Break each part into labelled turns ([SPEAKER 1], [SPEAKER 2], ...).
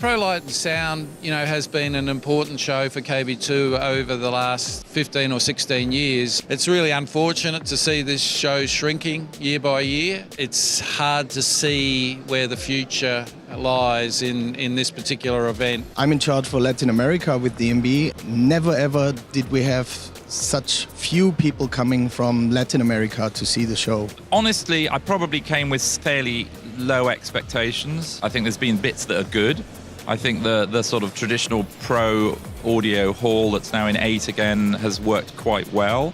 [SPEAKER 1] Prolight Sound, has been an important show for KB2 over the last 15 or 16 years. It's really unfortunate to see this show shrinking year by year. It's hard to see where the future lies in this particular event.
[SPEAKER 2] I'm in charge for Latin America with DMB. Never ever did we have such few people coming from Latin America to see the show.
[SPEAKER 3] Honestly, I probably came with fairly low expectations. I think there's been bits that are good. I think the sort of traditional pro audio hall that's now in 8 again has worked quite well,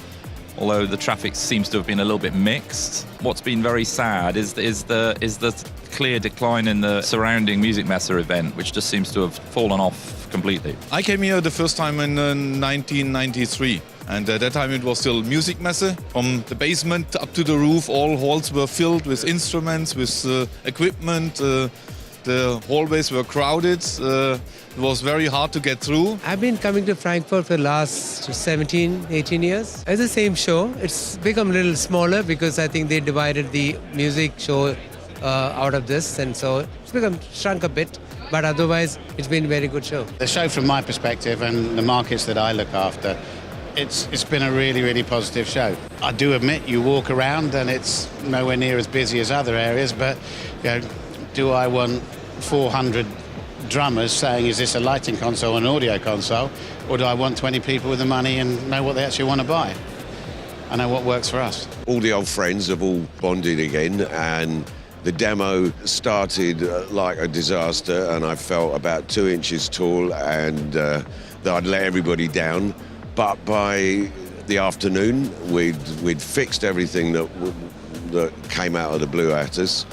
[SPEAKER 3] although the traffic seems to have been a little bit mixed. What's been very sad is the clear decline in the surrounding Music Messe event, which just seems to have fallen off completely.
[SPEAKER 4] I came here the first time in 1993. And at that time it was still Music Messe. From the basement up to the roof, all halls were filled with instruments, with equipment. The hallways were crowded. It was very hard to get through.
[SPEAKER 5] I've been coming to Frankfurt for the last 17, 18 years. It's the same show. It's become a little smaller because I think they divided the music show out of this, and so it's shrunk a bit. But otherwise, it's been a very good show.
[SPEAKER 6] The show, from my perspective and the markets that I look after, it's been a really, really positive show. I do admit you walk around and it's nowhere near as busy as other areas, but do I want 400 drummers saying, is this a lighting console or an audio console? Or do I want 20 people with the money and know what they actually want to buy? I know what works for us.
[SPEAKER 7] All the old friends have all bonded again, and the demo started like a disaster, and I felt about 2 inches tall and that I'd let everybody down. But by the afternoon, we'd fixed everything that came out of the blue at us,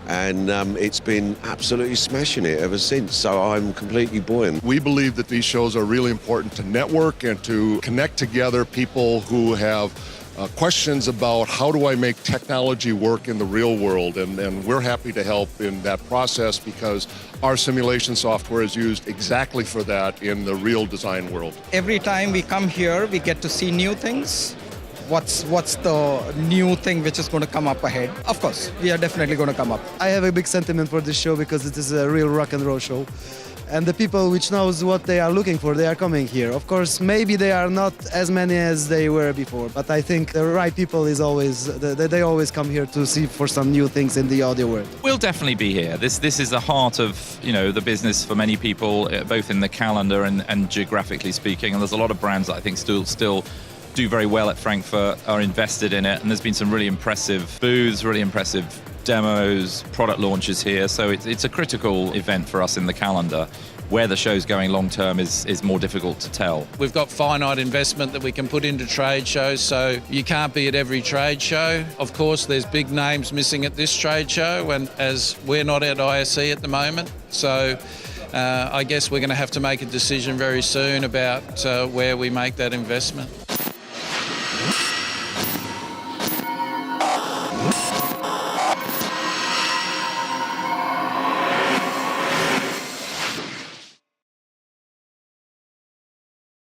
[SPEAKER 7] and it's been absolutely smashing it ever since. So I'm completely buoyant.
[SPEAKER 8] We believe that these shows are really important to network and to connect together people who have questions about how do I make technology work in the real world, and we're happy to help in that process because our simulation software is used exactly for that in the real design world.
[SPEAKER 9] Every time we come here, we get to see new things. What's the new thing which is going to come up ahead? Of course, we are definitely going to come up.
[SPEAKER 10] I have a big sentiment for this show because it is a real rock and roll show. And the people which knows what they are looking for, they are coming here. Of course, maybe they are not as many as they were before, but I think the right people is always, they always come here to see for some new things in the audio world.
[SPEAKER 3] We'll definitely be here. This is the heart of the business for many people, both in the calendar and geographically speaking. And there's a lot of brands that I think still do very well at Frankfurt, are invested in it, and there's been some really impressive booths, really impressive demos, product launches here, so it's a critical event for us in the calendar. Where the show's going long term is more difficult to tell.
[SPEAKER 1] We've got finite investment that we can put into trade shows, so you can't be at every trade show. Of course, there's big names missing at this trade show, and as we're not at ISE at the moment, so I guess we're going to have to make a decision very soon about where we make that investment.